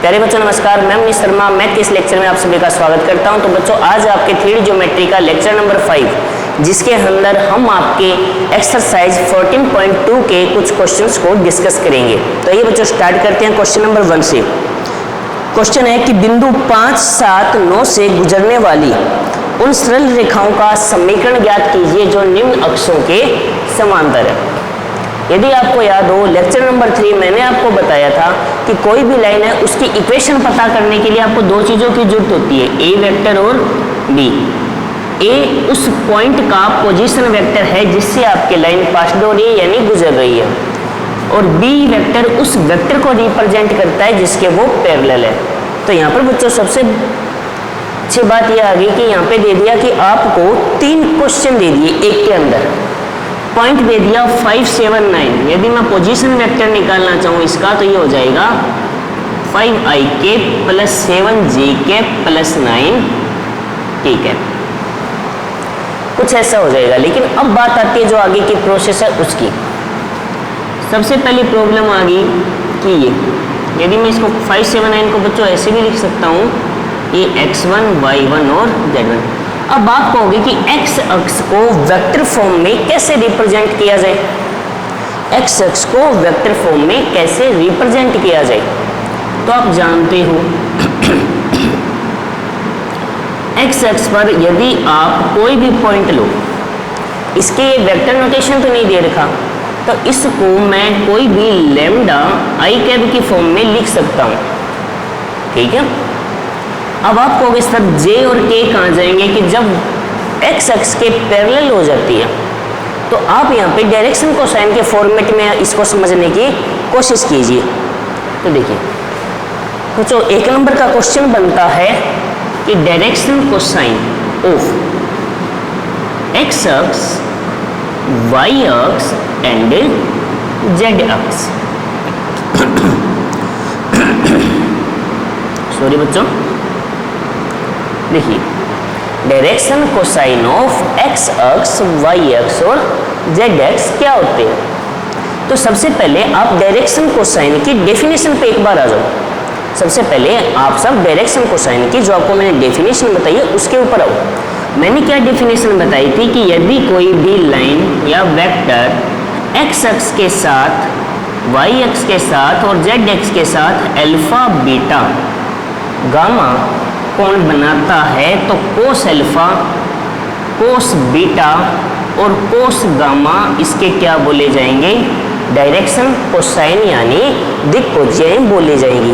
प्यारे बच्चों नमस्कार, मैं मनीष शर्मा मैथ के इस लेक्चर में आप सभी का स्वागत करता हूं। तो बच्चों आज आपके थ्री ज्योमेट्री का लेक्चर नंबर 5 जिसके अंदर हम आपके एक्सरसाइज 14.2 के कुछ क्वेश्चंस को डिस्कस करेंगे। तो ये बच्चों स्टार्ट करते हैं क्वेश्चन नंबर 1 से। क्वेश्चन है कि बिंदु 5, 7, 9 से गुजरने वाली उन सरल रेखाओं का समीकरण ज्ञात कीजिए जो निम्न अक्षों के समांतर है। यदि आपको याद हो लेक्चर नंबर 3 मैंने आपको बताया था कि कोई भी लाइन है उसकी इक्वेशन पता करने के लिए आपको दो चीज़ों की जरूरत होती है, ए वेक्टर और बी। ए उस पॉइंट का पोजीशन वेक्टर है जिससे आपकी लाइन पास हो रही है यानी गुजर रही है, और बी वेक्टर उस वेक्टर को रिप्रेजेंट करता है जिसके वो पैरेलल है। तो यहाँ पर बच्चों सबसे अच्छी बात यह आ गई कि यहाँ पे दे दिया कि आपको 3 क्वेश्चन दे दिए एक के अंदर, पॉइंट दे दिया 5, 7, 9। यदि मैं पोजीशन वेक्टर निकालना चाहूँ इसका तो ये हो जाएगा 5i प्लस 7j प्लस 9, ठीक है, कुछ ऐसा हो जाएगा। लेकिन अब बात आती है जो आगे की प्रोसेस है उसकी। सबसे पहली प्रॉब्लम आ गई कि ये यदि मैं इसको 5, 7, 9 को बच्चों ऐसे भी लिख सकता हूँ, ये x1, y1 और z1। अब बात कहोगे कि x अक्ष को वेक्टर फॉर्म में कैसे रिप्रेजेंट किया जाए, x अक्ष को वेक्टर फॉर्म में कैसे रिप्रेजेंट किया जाए। तो आप जानते हो x अक्ष पर यदि आप कोई भी पॉइंट लो, इसके वेक्टर नोटेशन तो नहीं दे रखा, तो इसको मैं कोई भी लैम्डा i कैप की फॉर्म में लिख सकता हूँ, ठीक है। अब आप कहोगे सर j और k कहाँ जाएंगे कि जब x अक्ष के पैरेलल हो जाती है, तो आप यहाँ पे डायरेक्शन कोसाइन के फॉर्मेट में इसको समझने की कोशिश कीजिए। तो देखिए बच्चों एक नंबर का क्वेश्चन बनता है कि डायरेक्शन कोसाइन ऑफ x अक्ष, y अक्ष एंड z अक्ष। सॉरी बच्चों, देखिए डायरेक्शन कोसाइन ऑफ x अक्ष, y अक्ष और z अक्ष क्या होते हैं। तो सबसे पहले आप डायरेक्शन कोसाइन की डेफिनेशन पे एक बार आ जाओ। सबसे पहले आप सब डायरेक्शन कोसाइन की जो आपको मैंने डेफिनेशन बताई है उसके ऊपर आओ। मैंने क्या डेफिनेशन बताई थी कि यदि कोई भी लाइन या वेक्टर x अक्ष के साथ, y अक्ष के साथ और z अक्ष के साथ अल्फा, बीटा, गामा कोण बनाता है तो कोस अल्फा, कोस बीटा और कोस गामा इसके क्या बोले जाएंगे, डायरेक्शन कोसाइन यानी दिक्कोज्याएं बोली जाएंगी।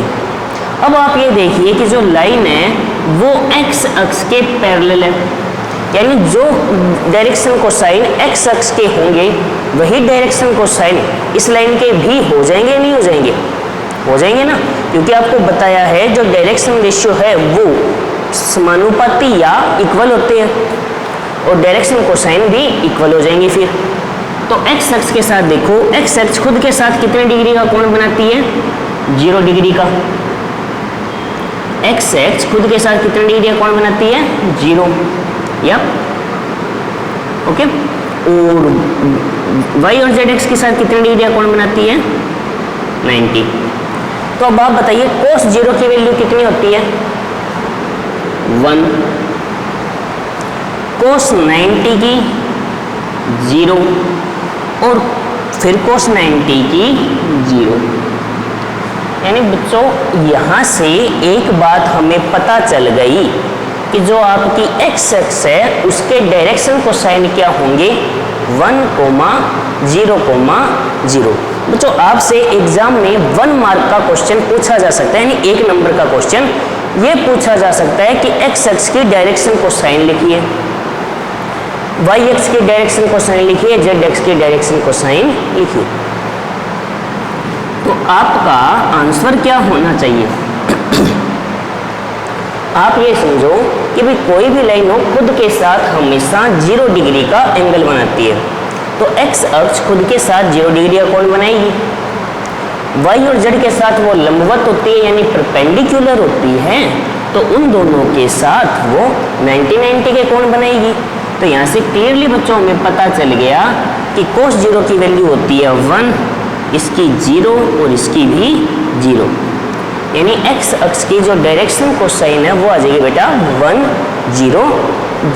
अब आप ये देखिए कि जो लाइन है वो x अक्ष के पैरेलल है, यानी जो डायरेक्शन कोसाइन x अक्ष के होंगे वही डायरेक्शन कोसाइन इस लाइन के भी हो जाएंगे, नहीं हो जाएंगे, हो जाएंगे ना, क्योंकि आपको बताया है जो डायरेक्शन रेशियो है वो समानुपाती या इक्वल होते हैं, और डायरेक्शन कोसाइन भी इक्वल हो जाएंगे फिर। तो x अक्ष के साथ देखो, x अक्ष खुद के साथ कितने डिग्री का कोण बनाती है, 0 डिग्री का। x अक्ष खुद के साथ कितने डिग्री का कोण बनाती है, 0, यप, ओके। और y और z अक्ष के साथ कितने डिग्री का कोण बनाती है, 90। तो अब आप बताइए कोस 0 की वैल्यू कितनी होती है, 1, कोस 90 की 0 और फिर कोस 90 की 0। यानी बच्चों यहाँ से एक बात हमें पता चल गई कि जो आपकी x अक्ष है उसके डायरेक्शन कोसाइन क्या होंगे, 1, 0, 0। बच्चों आपसे एग्जाम में 1 मार्क का क्वेश्चन पूछा जा सकता है, यानी 1 नंबर का क्वेश्चन ये पूछा जा सकता है कि x अक्ष की डायरेक्शन कोसाइन लिखिए, y अक्ष की डायरेक्शन कोसाइन लिखिए, z अक्ष की डायरेक्शन कोसाइन लिखिए। तो आपका आंसर क्या होना चाहिए, आप ये समझो कि भाई कोई भी लाइन हो खुद के साथ हमेशा 0 डिग्री का एंगल बनाती है, तो x अक्ष खुद के साथ 0 डिग्री का कोण बनाएगी, y और z के साथ वो लंबवत होती है यानी परपेंडिकुलर होती है, तो उन दोनों के साथ वो 90 के कोण बनाएगी। तो यहाँ से क्लियरली बच्चों हमें पता चल गया कि कोस 0 की वैल्यू होती है 1, इसकी 0 और इसकी भी 0। यानी एक्स अक्ष की जो डायरेक्शन कोसाइन है वो आ जाएगी बेटा 1 0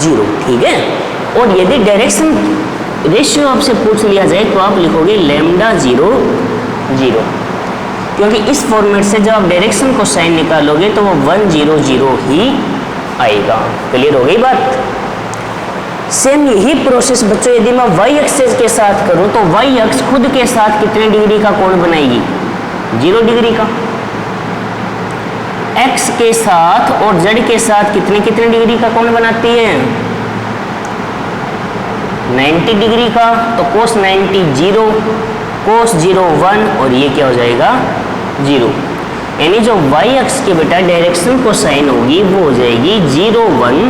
0। ठीक है, और यदि डायरेक्शन रेशियो आपसे पूछ लिया जाए तो आप लिखोगे लैम्डा 0 0, क्योंकि इस फॉर्मेट से जब आप डायरेक्शन कोसाइन निकालोगे तो वो 1 0 0 ही आएगा। क्लियर हो गई बात। सेम यही प्रोसेस बच्चों यदि मैं वाई एक्सेस के साथ करूं तो वाई अक्ष खुद के साथ कितने डिग्री का कोण बनाएगी? 0 डिग्री का। एक्स के साथ और जेड के साथ कितने कितने डिग्री का कोण बनाती है? 90 डिग्री का। तो कोस 90 0, कोस 0 1, और ये क्या हो जाएगा 0। यानी जो वाई अक्ष की बेटा डायरेक्शन कोसाइन होगी वो हो जाएगी 0 1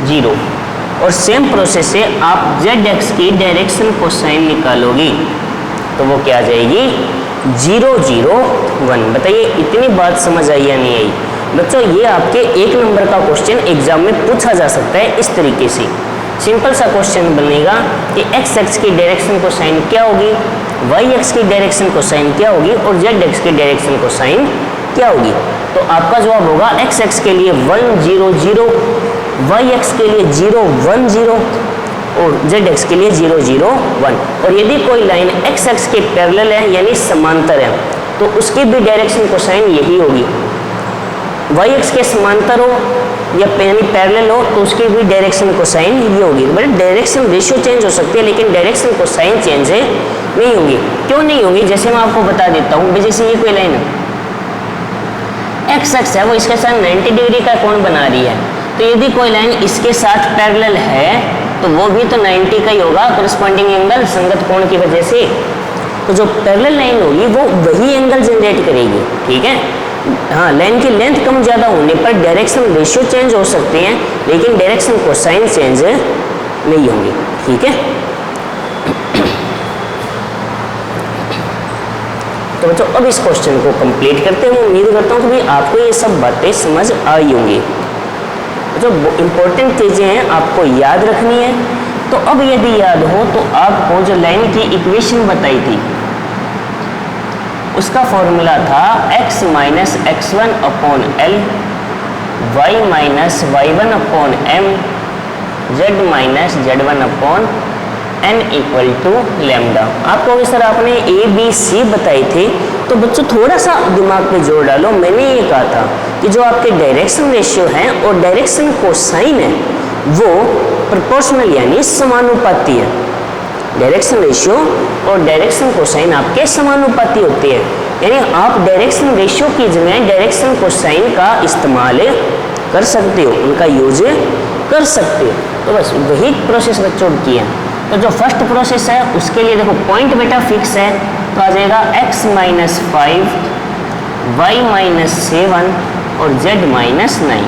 0। और सेम प्रोसेस से आप जेड एक्स की डायरेक्शन कोसाइन निकालोगे तो वो क्या आ जाएगी 0 0 1। बताइए इतनी बात समझ आई या नहीं आई? बच्चों ये आपके 1 नंबर का क्वेश्चन एग्जाम में पूछा जा सकता है इस तरीके से। सिंपल सा क्वेश्चन बनेगा कि एक्स एक्स की डायरेक्शन कोसाइन क्या होगी, वाई एक्स की डायरेक्शन कोसाइन क्या होगी और जेड एक्स की डायरेक्शन कोसाइन क्या होगी। तो आपका जवाब होगा एक्स एक्स के लिए 1 0 0, वाई एक्स के लिए 0 1 0 और जेड एक्स के लिए 0 0 1। और यदि कोई लाइन एक्स एक्स के पैरेलल है यानी समांतर है तो उसकी भी डायरेक्शन कोसाइन यही होगी। वाई एक्स के समांतर हो या यानी पैरेलल हो तो उसकी भी डायरेक्शन कोसाइन ये होगी। बट डायरेक्शन रेशियो चेंज हो सकती है लेकिन डायरेक्शन कोसाइन चेंज नहीं होगी। क्यों नहीं होगी? जैसे मैं आपको बता देता हूँ। जैसे ये कोई लाइन है एक्स एक्स है, वो इसके साथ 90 डिग्री का कोण बना रही है, तो यदि कोई लाइन इसके साथ पैरेलल है तो वो भी तो 90 का ही होगा कोरिस्पोंडिंग एंगल संगत कोण की वजह से। तो जो पैरेलल लाइन होगी वो वही एंगल जनरेट करेगी। ठीक है, हाँ लाइन की लेंथ कम ज़्यादा होने पर डायरेक्शन रेशियो चेंज हो सकते हैं लेकिन डायरेक्शन कोसाइन चेंज नहीं होंगी। ठीक है, तो बच्चों अब इस क्वेश्चन को कंप्लीट करते हैं। उम्मीद करता हूँ कि आपको ये सब बातें समझ आई होंगी। जो इम्पोर्टेंट चीज़ें हैं आपको याद रखनी है। तो अब यदि याद हो तो आपको जो लाइन की इक्वेशन बताई थी उसका फॉर्मूला था x minus x1 upon l, y minus y1 upon m, z minus z1 upon n equal to lambda. आपको अभी सर आपने ए बी सी बताई थी तो बच्चों थोड़ा सा दिमाग पे जोर डालो। मैंने ये कहा था कि जो आपके डायरेक्शन रेशियो है और डायरेक्शन कोसाइन है वो प्रोपोर्शनल यानी समानुपाती है। डायरेक्शन रेशियो और डायरेक्शन कोसाइन आपके समानुपाती होते हैं। यानी आप डायरेक्शन रेशियो की जगह डायरेक्शन कोसाइन का इस्तेमाल कर सकते हो, उनका यूज कर सकते हो। तो बस वही प्रोसेस बच्चों की है। तो जो फर्स्ट प्रोसेस है उसके लिए देखो पॉइंट बेटा फिक्स है तो आ जाएगा x माइनस 5, y माइनस 7 और z माइनस 9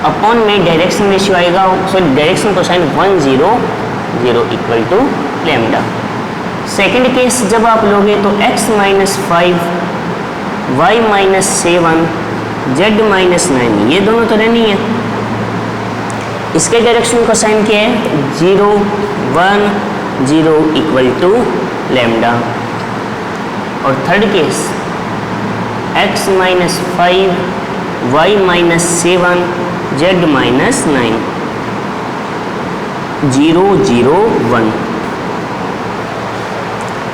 अपॉन में डायरेक्शन रेशियो आएगा, sorry direction cosine 1 0 0 equal to lambda. Second case जब आप लोगे तो x minus 5, y minus 7, z minus 9 ये दोनों तो रहनी है। इसके डायरेक्शन कोसाइन क्या है 0 1 0 इक्वल टू लैम्डा। और third case x minus 5, y minus 7, z minus 9 0 0 1।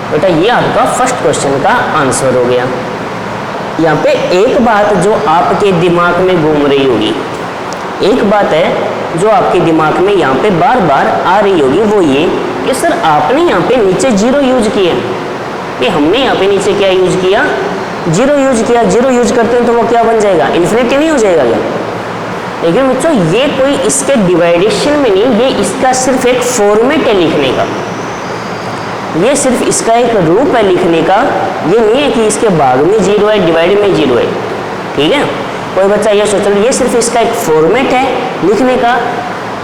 बेटा ये आपका फर्स्ट क्वेश्चन का आंसर हो गया। यहाँ पे एक बात जो आपके दिमाग में घूम रही होगी, एक बात है जो आपके दिमाग में यहाँ पे बार बार आ रही होगी, वो ये कि सर आपने यहाँ पे नीचे 0 यूज किया, कि हमने यहाँ पे नीचे क्या यूज किया 0 यूज किया। 0 यूज करते हैं तो वो क्या बन जाएगा इन्फिनिटी नहीं हो जाएगा क्या? लेकिन बच्चों ये कोई इसके डिवाइडेशन में नहीं, ये इसका सिर्फ एक फॉर्मेट है लिखने का, ये सिर्फ इसका एक रूप है लिखने का। ये नहीं है कि इसके भाग में 0 है डिवाइड में 0 है। ठीक है, कोई बच्चा ये सोच रहा है ये सिर्फ इसका एक फॉर्मेट है लिखने का।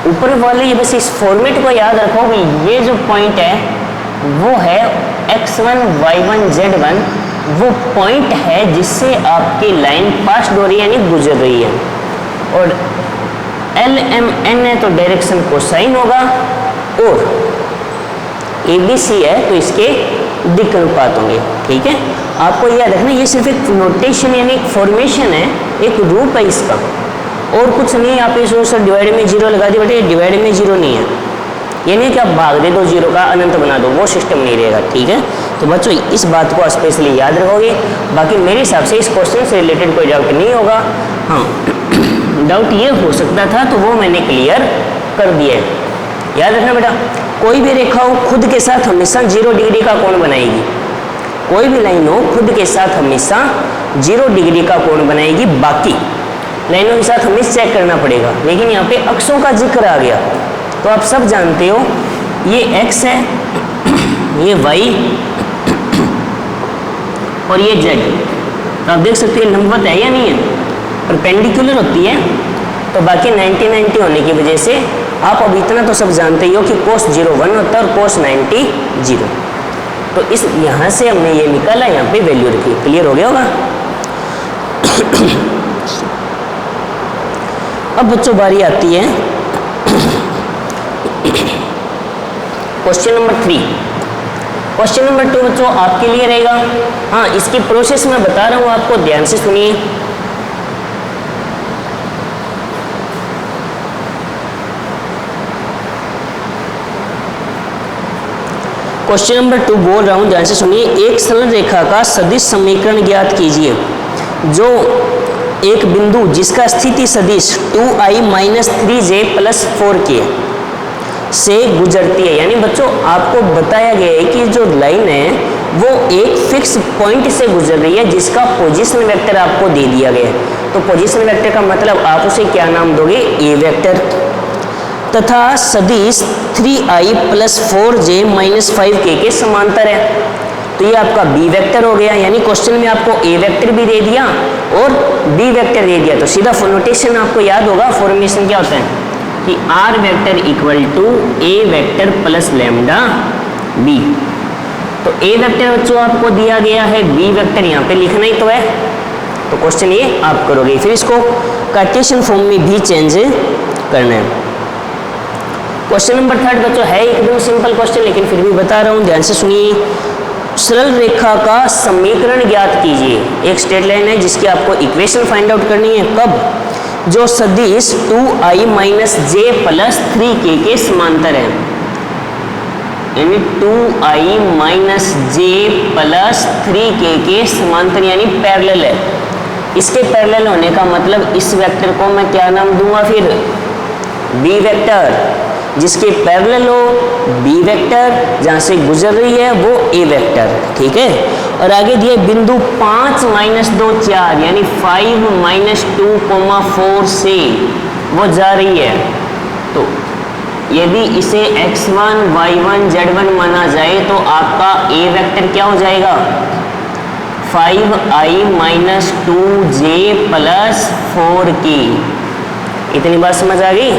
ऊपर वाले ये बस इस फॉर्मेट को याद रखो कि ये जो पॉइंट है वो है x1 y1 z1, वो पॉइंट है जिससे आपकी लाइन पास हो रही है यानी गुजर रही है। और एल एम एन है तो डायरेक्शन कोसाइन होगा, और ए बी सी है तो इसके दिक् अनुपात होंगे। ठीक है, आपको याद रखना ये सिर्फ एक नोटेशन यानी एक फॉर्मेशन है, एक रूप है इसका, और कुछ नहीं। आप ये सोच सर डिवाइड में जीरो लगा दिए, बेटे डिवाइड में जीरो नहीं है, ये नहीं कि आप भाग दे दो जीरो का अनंत बना दो, वो सिस्टम नहीं रहेगा। ठीक है, तो बच्चों इस बात को स्पेशली याद रखोगे। बाकी मेरे हिसाब से इस क्वेश्चन से रिलेटेड कोई डाउट नहीं होगा। हाँ डाउट ये हो सकता था तो वो मैंने क्लियर कर दिया है। याद रखना बेटा, कोई भी रेखा हो खुद के साथ हमेशा 0 डिग्री का कोण बनाएगी। कोई भी लाइन हो खुद के साथ हमेशा 0 डिग्री का कोण बनाएगी। बाकी लाइनों के साथ हमें चेक करना पड़ेगा। लेकिन यहाँ पे अक्षों का जिक्र आ गया तो आप सब जानते हो ये x है, ये y और ये z। तो आप देख सकते हैं लंबवत है या नहीं है, परपेंडिकुलर होती है। तो बाकी 90-90 होने की वजह से आप अब इतना तो सब जानते ही हो कि cos 0 1 होता है और cos 90 0। तो इस यहाँ से हमने ये निकाला, यहाँ पे वैल्यू रखी। क्लियर हो गया होगा। अब बच्चों बारी आती है क्वेश्चन नंबर 3। क्वेश्चन नंबर 2 बच्चों आपके लिए रहेगा। हाँ, इसकी प्रोसेस मैं बता रहा हूँ आपको, ध्यान से सुनिए। क्वेश्चन नंबर 2 बोल रहा हूँ, ध्यान से सुनिए। एक सरल रेखा का सदिश समीकरण ज्ञात कीजिए जो एक बिंदु जिसका स्थिति सदिश 2i - 3j + 4k से गुजरती है। यानी बच्चों आपको बताया गया है कि जो लाइन है वो एक फिक्स पॉइंट से गुजर रही है जिसका पोजीशन वेक्टर आपको दे दिया गया है। तो पोजीशन वेक्टर का मतलब आप उसे क्या नाम दोगे, ए वेक्टर, तथा सदिश 3i + 4j - 5k के समांतर है। तो ये आपका बी वेक्टर हो गया। यानी क्वेश्चन में आपको ए वेक्टर भी दे दिया और बी वेक्टर दे दिया। तो सीधा नोटेशन आपको याद होगा, फॉर्मेशन क्या होता है कि r vector equal to A vector plus lambda b. तो ए वेक्टर बच्चों आपको दिया गया है, बी वेक्टर यहाँ पे लिखना ही तो है। तो क्वेश्चन ये आप करोगे, फिर इसको कार्टेशियन फॉर्म में भी चेंज करना है। क्वेश्चन नंबर 3 बच्चों है एकदम सिंपल क्वेश्चन, लेकिन फिर भी बता रहा हूँ, ध्यान से सुनिए। सरल रेखा का समीकरण ज्ञात कीजिए। एक स्ट्रेट लाइन है जिसकी आपको इक्वेशन फाइंड आउट करनी है। कब? जो सदिश 2i - j + 3k के समांतर है। यानी 2i - j + 3k के समांतर यानी पैरेलल है। इसके पैरेलल होने का मतलब इस वेक्टर को मैं क्या नाम दूंगा फिर, बी वेक्टर। जिसके पैरेलल हो बी वेक्टर, जहाँ से गुजर रही है वो ए वेक्टर। ठीक है, और आगे दिए बिंदु 5 - 2 4 यानी 5 - 2, 4 से वो जा रही है। तो यदि इसे x1 y1 z1 माना जाए तो आपका ए वेक्टर क्या हो जाएगा, 5i - 2j + 4k। इतनी बात समझ आ गई।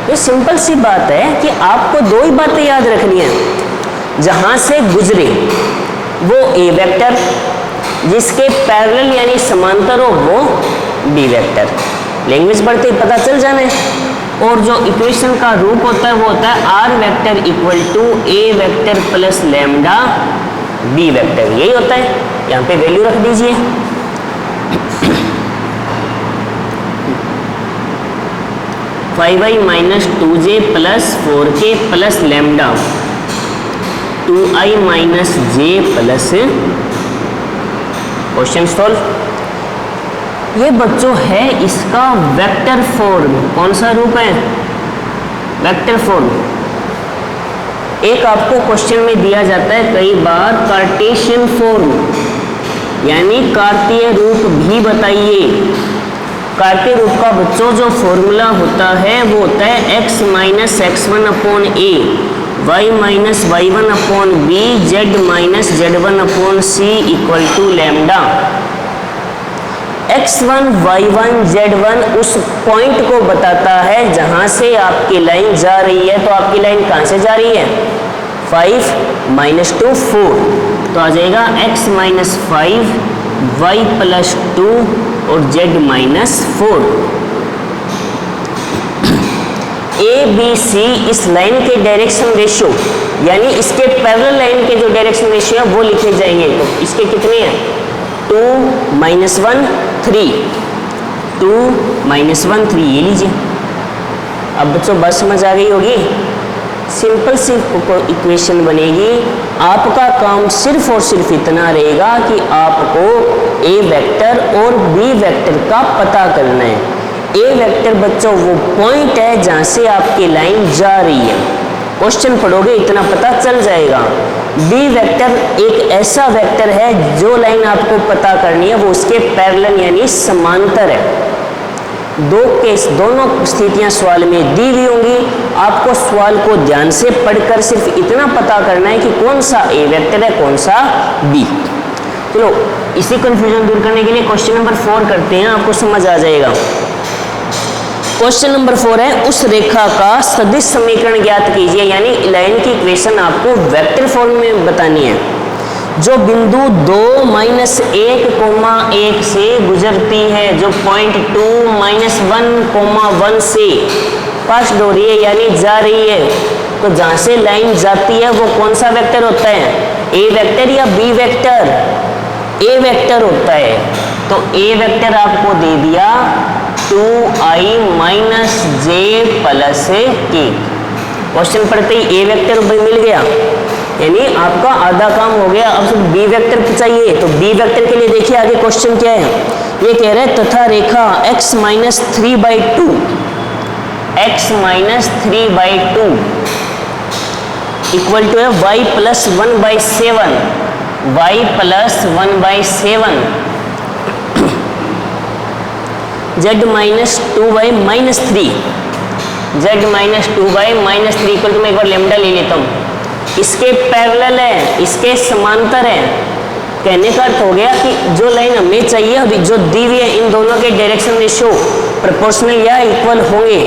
ये सिंपल सी बात है कि आपको 2 ही बातें याद रखनी है। जहां से गुजरे वो ए वेक्टर, जिसके पैरेलल यानी समांतर हो वो बी वेक्टर। लैंग्वेज पढ़ते ही पता चल जाना है। और जो इक्वेशन का रूप होता है वो होता है R vector equal to A vector plus lambda B vector. यही होता है। यहाँ पे वैल्यू रख दीजिए। Five I minus 2j + 4k + lambda 2i - j plus. Question solve. ये बच्चों है इसका वेक्टर फॉर्म। कौन सा रूप है, वेक्टर फॉर्म। एक आपको क्वेश्चन में दिया जाता है कई बार कार्टेशियन फॉर्म यानी कार्तीय रूप भी बताइए। कार्तीय रूप का बच्चों जो फॉर्मूला होता है वो होता है x - x1/a, y - y1/b, z - z1/c = lambda. x1 y1 z1 उस पॉइंट को बताता है जहां से आपकी लाइन जा रही है। तो आपकी लाइन कहां से जा रही है, 5 - 2 4। तो आ जाएगा x - 5 y + 2 और z - 4। ए बी सी इस लाइन के डायरेक्शन रेशियो यानी इसके पैरेलल लाइन के जो डायरेक्शन रेशियो है वो लिखे जाएंगे। तो इसके कितने हैं 2 - 1 3, 2 - 1 3, ये लीजिए। अब बच्चों बात समझ आ गई होगी। सिंपल सी इक्वेशन बनेगी। आपका काम सिर्फ और सिर्फ इतना रहेगा कि आपको ए वेक्टर और बी वेक्टर का पता करना है। ए वेक्टर बच्चों वो पॉइंट है जहाँ से आपकी लाइन जा रही है, क्वेश्चन पढ़ोगे इतना पता चल जाएगा। बी वेक्टर एक ऐसा वेक्टर है जो लाइन आपको पता करनी है वो उसके पैरेलल यानी समांतर है। दोनों स्थितियां सवाल में दी हुई होंगी। आपको सवाल को ध्यान से पढ़कर सिर्फ इतना पता करना है कि कौन सा ए वेक्टर है कौन सा बी। चलो इसी कंफ्यूजन दूर करने के लिए क्वेश्चन नंबर 4 करते हैं, आपको समझ आ जाएगा। क्वेश्चन नंबर 4 है उस रेखा का सदिश समीकरण ज्ञात कीजिए, यानी लाइन की इक्वेशन आपको वेक्टर फॉर्म में बतानी है जो बिंदु 2 - 1,1 से गुजरती है, जो पॉइंट 2 - 1,1 से पास हो रही है यानी जा रही है। तो जहां से लाइन जाती है वो कौन सा वेक्टर होता है, ए वेक्टर या बी वेक्टर? ए वेक्टर होता है। तो ए वेक्टर आपको दे दिया 2i - j + k। क्वेश्चन पढ़ते ही ए वेक्टर मिल गया यानी आपका आधा काम हो गया। अब सिर्फ बी वेक्टर चाहिए। तो बी वेक्टर के लिए देखिए आगे क्वेश्चन क्या है। ये कह रहे हैं तथा रेखा x - 3/2 इक्वल टू है y + 1/7 z - 2y - 3 equal to, मैं एक बार लैम्डा ले लेता हूँ। इसके पैरेलल है, इसके समांतर है। कहने का अर्थ हो गया कि जो लाइन हमें चाहिए अभी जो दी हुई है इन दोनों के डायरेक्शन रेशियो प्रोपोर्शनल या इक्वल होंगे।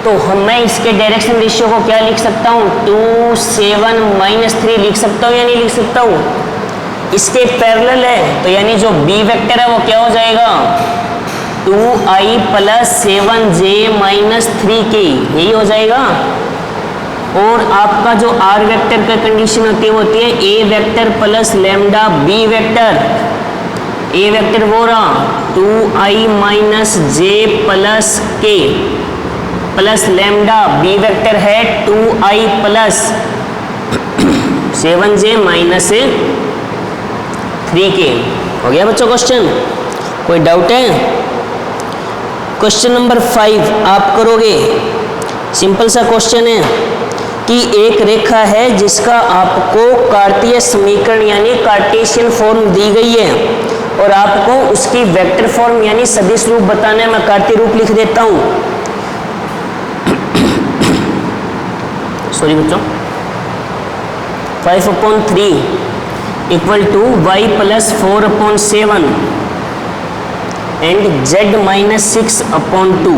तो मैं इसके डायरेक्शन रेशियो को क्या लिख सकता हूँ 2 7 - 3 लिख सकता हूँ या नहीं लिख सकता हूँ। इसके पैरेलल है तो यानी जो बी वेक्टर है वो क्या हो जाएगा 2i + 7j - 3k, यही हो जाएगा। और आपका जो आर वेक्टर का कंडीशन होती है वो होती है a vector + lambda B vector. A vector वो रहा 2i - j + k + lambda, B vector है 2i + 7j - 3k। हो गया बच्चों क्वेश्चन, कोई डाउट है? क्वेश्चन नंबर 5 आप करोगे। सिंपल सा क्वेश्चन है कि एक रेखा है जिसका आपको कार्तीय समीकरण यानी कार्टेशियन फॉर्म दी गई है और आपको उसकी वेक्टर फॉर्म यानी सदिश रूप बताना है। मैं कार्तीय रूप लिख देता हूं। सॉरी बच्चों, 5/3 equal to y + 4/7 and z - 6/2।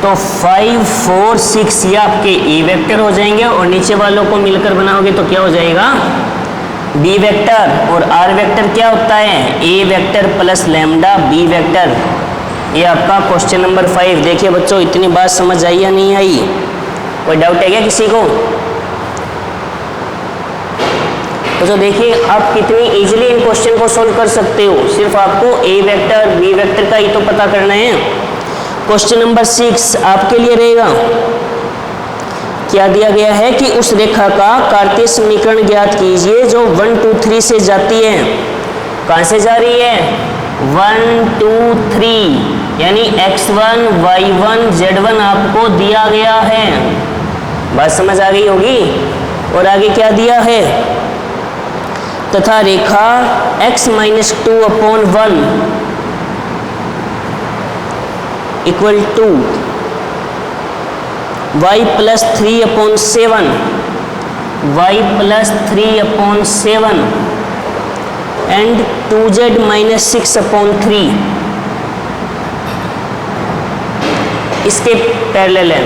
तो 5 4 6 ये आपके ए वेक्टर हो जाएंगे और नीचे वालों को मिलकर बनाओगे तो क्या हो जाएगा बी वेक्टर। और आर वेक्टर क्या होता है a vector + lambda B vector. ये आपका क्वेश्चन नंबर 5। देखिए बच्चों इतनी बात समझ आई या नहीं आई? कोई डाउट है क्या किसी को? तो देखिए आप कितनी इजीली इन क्वेश्चन को सोल्व कर सकते हो। सिर्फ आपको ए वेक्टर बी वेक्टर का ही तो पता करना है। क्वेश्चन नंबर 6 आपके लिए रहेगा। क्या दिया गया है कि उस रेखा का कार्तीय समीकरण ज्ञात कीजिए जो 1 2 3 से जाती है। कहां से जा रही है 1 2 3 यानी x1 y1 z1 आपको दिया गया है। बात समझ आ गई होगी। और आगे क्या दिया है तथा रेखा x - 2/1 equal to y + 3/7 and 2z - 6/3 इसके पैरेलल है।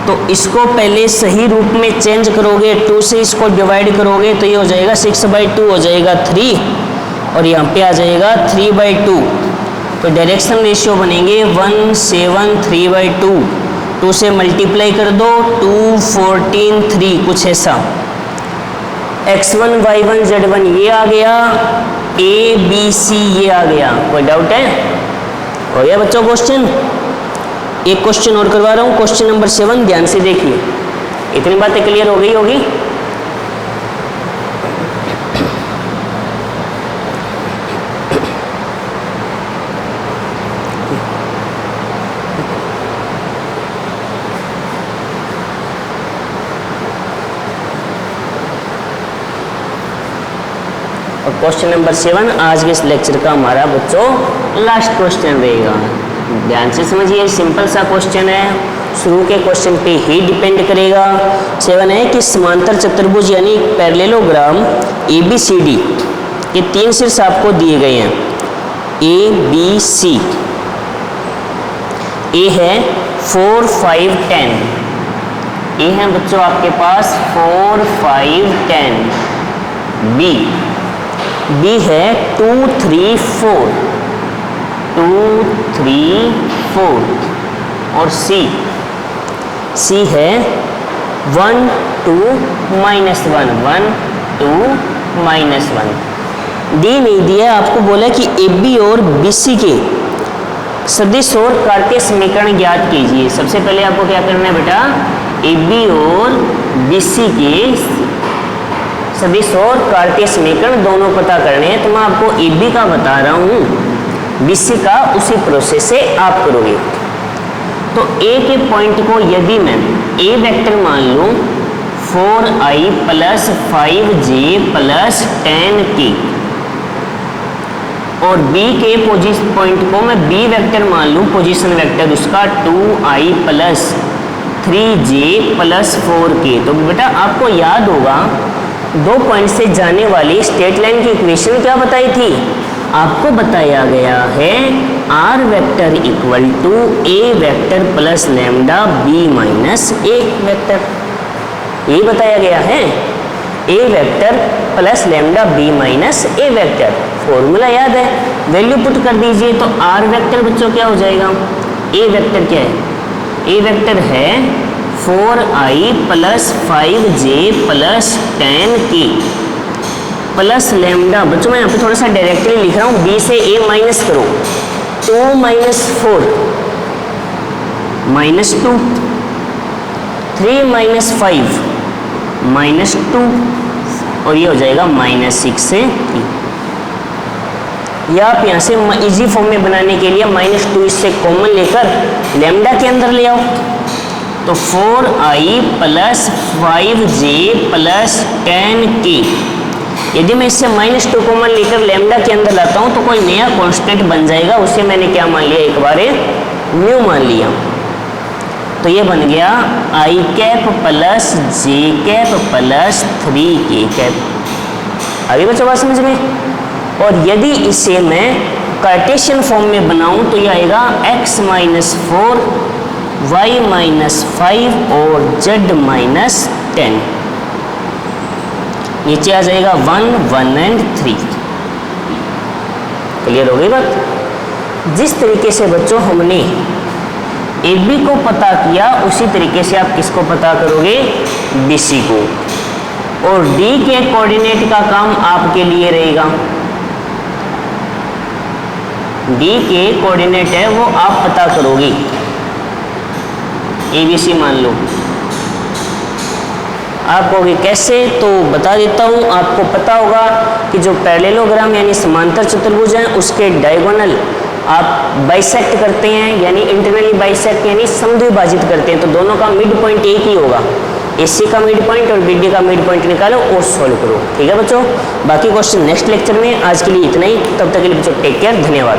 तो इसको पहले सही रूप में चेंज करोगे, 2 से इसको डिवाइड करोगे तो ये हो जाएगा 6/2 हो जाएगा 3 और यहाँ पे आ जाएगा 3/2। तो डायरेक्शन रेशियो बनेंगे 173/2, 2 से मल्टीप्लाई कर दो 2, 14, 3, कुछ ऐसा। x1, y1, z1 ये आ गया, a, b, c ये आ गया। कोई डाउट है? हो गया बच्चों क्वेश्चन? एक क्वेश्चन और करवा रहा हूँ, क्वेश्चन नंबर 7, ध्यान से देखिए। इतनी बातें क्लियर हो गई होगी? क्वेश्चन नंबर 7 आज के इस लेक्चर का हमारा बच्चों लास्ट क्वेश्चन रहेगा। ध्यान से समझिए, सिंपल सा क्वेश्चन है, शुरू के क्वेश्चन पे ही डिपेंड करेगा। 7 है कि समांतर चतुर्भुज यानी पैरेललोग्राम ABCD के 3 शीर्ष आपको दिए गए हैं, ABC। A है 4, 5, 10। A है बच्चों आपके पास 4, 5, 10। B है 2, 3, 4, 2, 3, 4। और C है 1, 2, -1, 1, 2, -1। डी नहीं दिया, आपको बोला कि AB और BC के सदिश और कार्तीय समीकरण ज्ञात कीजिए। सबसे पहले आपको क्या करना है बेटा, AB और BC के सदिश और कार्तीय समीकरण दोनों पता करने हैं। तो मैं आपको AB का बता रहा हूँ, BC का उसी प्रोसेस से आप करोगे। तो A के पॉइंट को यदि मैं A वेक्टर मान लूँ 4i + 5j + 10k, और B के पॉइंट को मैं B वेक्टर मान लूँ, पोजीशन वेक्टर उसका 2i + 3j + 4k। तो बेटा आपको याद होगा 2 पॉइंट से जाने वाली स्ट्रेट लाइन की इक्वेशन क्या बताई थी? आपको बताया गया है r vector = a vector + lambda b - a vector. ये बताया गया है, a vector + lambda b - a vector. Formula याद है, वैल्यू पुट कर दीजिए तो r वेक्टर बच्चों क्या हो जाएगा, a वेक्टर क्या है, a वेक्टर है 4i + 5j + 10k plus lambda. बच्चों मैं यहाँ पे थोड़ा सा डायरेक्टली लिख रहा हूँ, b से a माइनस करो, 2 - 4 -2, 3 - 5 -2, और ये हो जाएगा -6 से 3। या आप यहाँ से इजी फॉर्म में बनाने के लिए -2 इससे कॉमन लेकर लैम्डा के अंदर ले आओ। तो 4i + 5j + 10k, यदि मैं इससे -2 कॉमन लेकर लैम्डा के अंदर लाता हूँ तो कोई नया कांस्टेंट बन जाएगा, उसे मैंने क्या मान लिया, एक बार म्यू मान लिया। तो ये बन गया i cap + j cap + 3k cap. आगे बच्चों बात समझ में? और यदि इसे मैं कार्टेशियन फॉर्म में बनाऊं तो ये आएगा x - 4 y - 5 और z - 10। नीचे आ जाएगा 1, 1 और 3। क्लियर हो गई बात? जिस तरीके से बच्चों हमने AB को पता किया उसी तरीके से आप किसको पता करोगे, BC को। और D के कोऑर्डिनेट का काम आपके लिए रहेगा। D के कोऑर्डिनेट है वो आप पता करोगे, ABC मान लो। आप कहोगे कैसे, तो बता देता हूँ। आपको पता होगा कि जो पैरेललोग्राम यानी समांतर चतुर्भुज है उसके डायगोनल आप बाइसेक्ट करते हैं, यानी इंटरनली बाइसेक्ट यानी समद्विभाजित करते हैं, तो दोनों का मिड पॉइंट एक ही होगा। AC का मिड पॉइंट और BD का मिड पॉइंट निकालो और सॉल्व करो। ठीक है बच्चों, बाकी क्वेश्चन नेक्स्ट लेक्चर में। आज के लिए इतना ही, तब तक के लिए बच्चों टेक केयर, धन्यवाद।